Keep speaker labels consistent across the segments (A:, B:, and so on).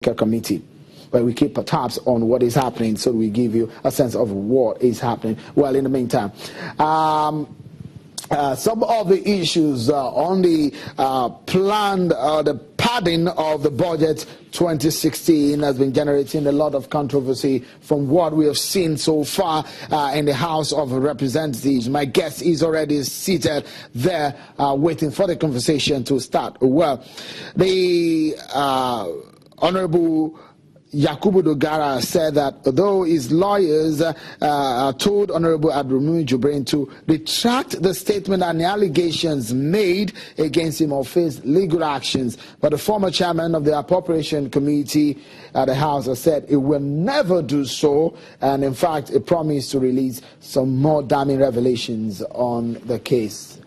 A: committee, where we keep tabs on what is happening, so we give you a sense of what is happening. Well, in the meantime, some of the issues on the planned, the padding of the budget 2016 has been generating a lot of controversy from what we have seen so far in the House of Representatives. My guest is already seated there waiting for the conversation to start. Well, the Honorable Yakubu Dogara said that although his lawyers told Honorable Jibrin to retract the statement and the allegations made against him or face legal actions, but the former chairman of the Appropriation Committee at the House has said it will never do so, and in fact it promised to release some more damning revelations on the case.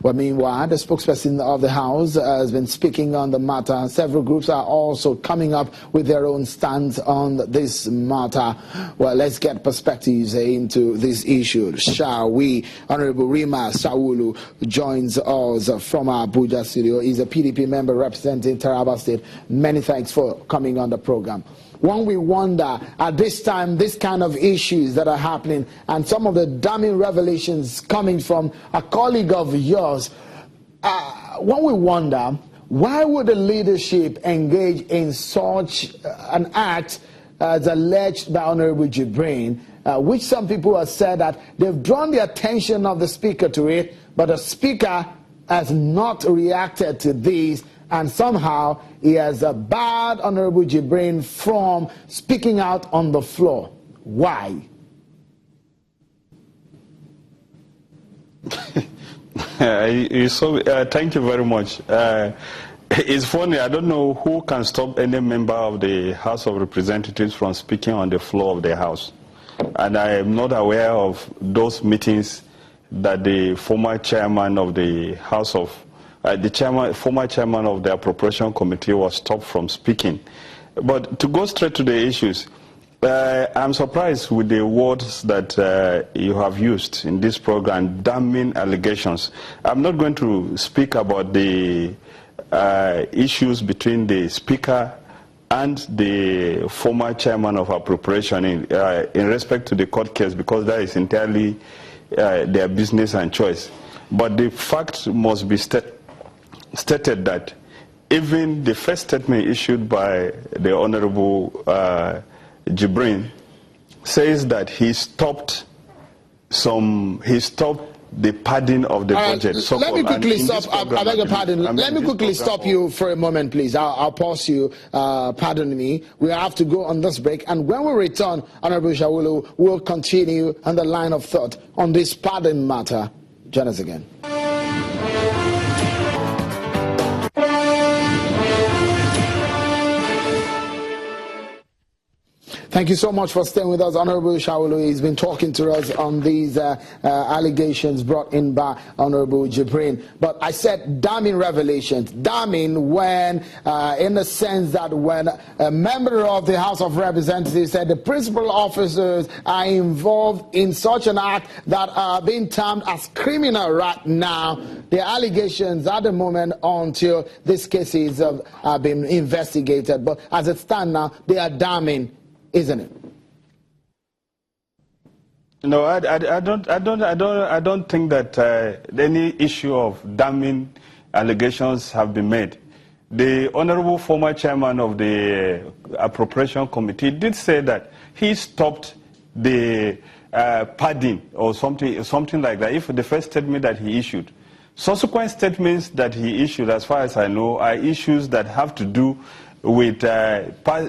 A: Well, meanwhile, the spokesperson of the House has been speaking on the matter. Several groups are also coming up with their own stance on this matter. Well, let's get perspectives into this issue, shall we? Honorable Rima Sawulu joins us from our Abuja studio. He's a PDP member representing Taraba State. Many thanks for coming on the program. When we wonder at this time, this kind of issues that are happening and some of the damning revelations coming from a colleague of yours, when we wonder, why would the leadership engage in such an act as alleged by Honorable Jibrin, which some people have said that they've drawn the attention of the Speaker to it, but the Speaker has not reacted to these, and somehow he has barred Honorable Jibrin from speaking out on the floor. Why?
B: Thank you very much. It's funny, I don't know who can stop any member of the House of Representatives from speaking on the floor of the House. And I am not aware of those meetings that the former chairman of the House of former chairman of the Appropriation Committee was stopped from speaking. But to go straight to the issues, I'm surprised with the words that you have used in this program, damning allegations. I'm not going to speak about the issues between the Speaker and the former chairman of Appropriation in respect to the court case, because that is entirely their business and choice. But the fact must be stated that even the first statement issued by the Honorable Jibrin says that he stopped the padding of the budget.
A: Let me quickly stop. I beg your pardon. Let me quickly stop you for a moment, please. I'll pause you. Pardon me. We have to go on this break, and when we return, Honorable Shawulu will continue on the line of thought on this padding matter. Join us again. Thank you so much for staying with us, Honorable Shawulu. He's been talking to us on these allegations brought in by Honorable Jibrin. But I said damning revelations. Damning when, in the sense that when a member of the House of Representatives said the principal officers are involved in such an act that are being termed as criminal right now. The allegations at the moment until these cases have been investigated. But as it stands now, they are damning. Isn't it?
B: No, I don't think that any issue of damning allegations have been made. The honorable former chairman of the Appropriation Committee did say that he stopped the padding or something like that. If the first statement that he issued, subsequent statements that he issued, as far as I know, are issues that have to do with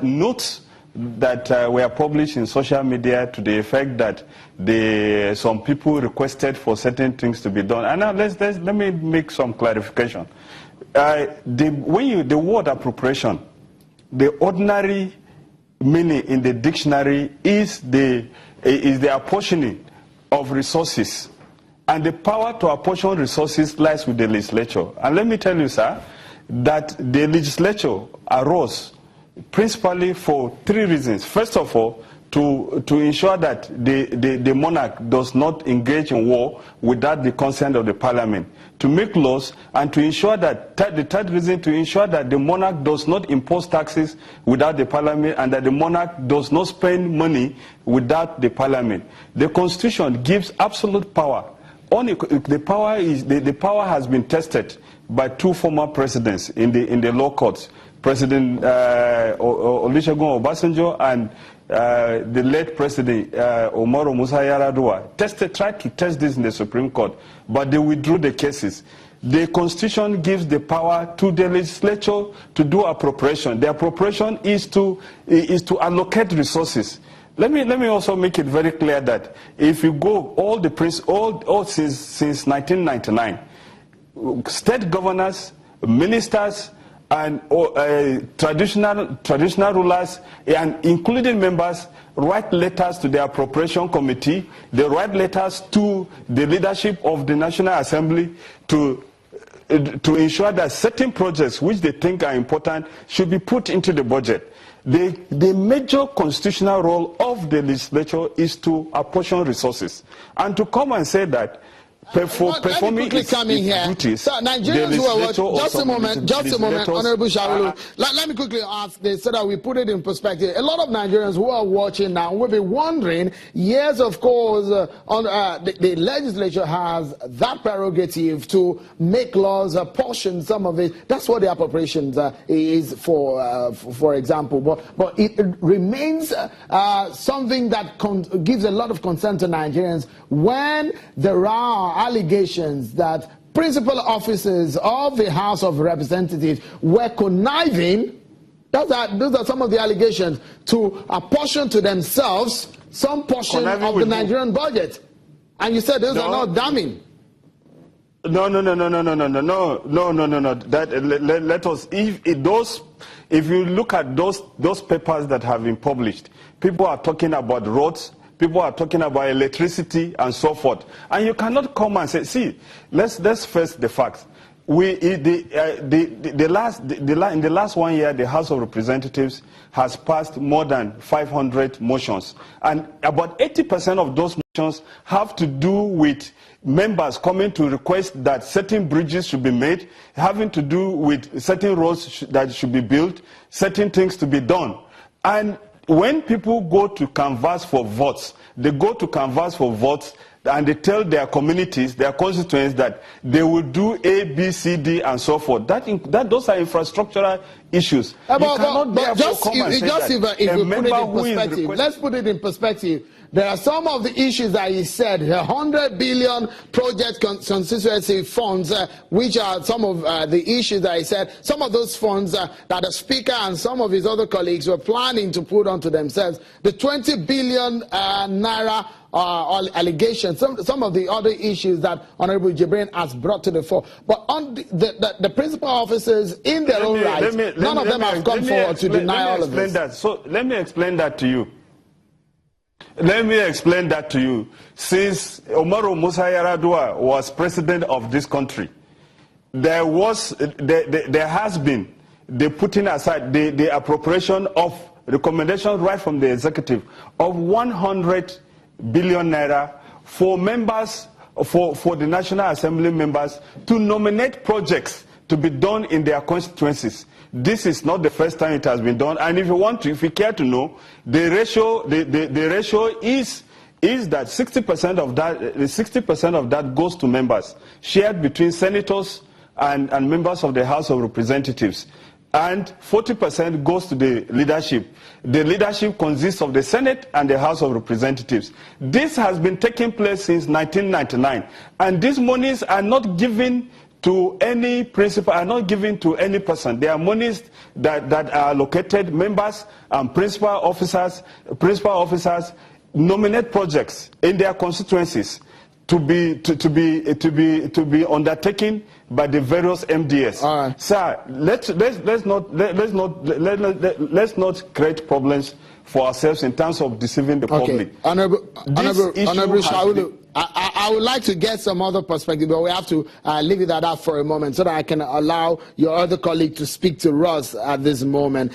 B: notes that were published in social media to the effect that some people requested for certain things to be done. And now let me make some clarification. The word appropriation, the ordinary meaning in the dictionary is the apportioning of resources, and the power to apportion resources lies with the legislature. And let me tell you, sir, that the legislature arose principally for three reasons. First of all, to ensure that the monarch does not engage in war without the consent of the parliament, to make laws, and to ensure that, the third reason, to ensure that the monarch does not impose taxes without the parliament, and that the monarch does not spend money without the parliament. The constitution gives absolute power. The power has been tested by two former presidents in the law courts, President Olusegun Obasanjo and the late President Umaru Musa Yar'Adua tried to test this in the Supreme Court, but they withdrew the cases. The Constitution gives the power to the legislature to do appropriation. The appropriation is to allocate resources. Let me also make it very clear that if you go since 1999, state governors, ministers, and traditional rulers, and including members, write letters to the appropriation committee. They write letters to the leadership of the National Assembly to ensure that certain projects which they think are important should be put into the budget. The major constitutional role of the legislature is to apportion resources, and to come and say that performing its duties.
A: So Nigerians who are watching, just a moment, Honorable Shawulu. Let me quickly ask this so that we put it in perspective. A lot of Nigerians who are watching now will be wondering, yes, of course, the legislature has that prerogative to make laws, apportion some of it. That's what the appropriations is for example. But it remains something that gives a lot of concern to Nigerians when there are allegations that principal officers of the House of Representatives were conniving. Those are some of the allegations, to apportion to themselves some portion of the Nigerian budget. And you said those are not damning.
B: No. Let us. If you look at those papers that have been published, people are talking about roads. People are talking about electricity and so forth, and you cannot come and say, "See, let's face the facts. In the last 1 year, the House of Representatives has passed more than 500 motions, and about 80% of those motions have to do with members coming to request that certain bridges should be made, having to do with certain roads that should be built, certain things to be done, and when people go to canvass for votes, they go to canvass for votes and they tell their communities, their constituents, that they will do A, B, C, D, and so forth. Those are infrastructural issues.
A: Let's put it in perspective. There are some of the issues that he said, 100 billion project constituency funds, which are some of the issues that he said, some of those funds that the Speaker and some of his other colleagues were planning to put onto themselves. The 20 billion naira allegations, some of the other issues that Honorable Jibrin has brought to the fore. But on the principal officers in their own right, none of them have come forward to deny all of this.
B: So let me explain that to you. Let me explain that to you. Since Umaru Musa Yar'Adua was president of this country, there has been the putting aside the appropriation of recommendation right from the executive of 100 billion naira for members, for the National Assembly members to nominate projects to be done in their constituencies. This is not the first time it has been done, and if you care to know, the ratio is that 60% of that goes to members, shared between senators and members of the House of Representatives, and 40% goes to the leadership. The leadership consists of the Senate and the House of Representatives. This has been taking place since 1999, and these monies are not given to any principal, are not given to any person. They are monies that are allocated. Members and principal officers nominate projects in their constituencies to be undertaken by the various MDS.
A: All right.
B: Sir, let's not create problems for ourselves in terms of deceiving the public.
A: Honorable Shawulu, I would like to get some other perspective, but we have to leave it at that for a moment so that I can allow your other colleague to speak to us at this moment.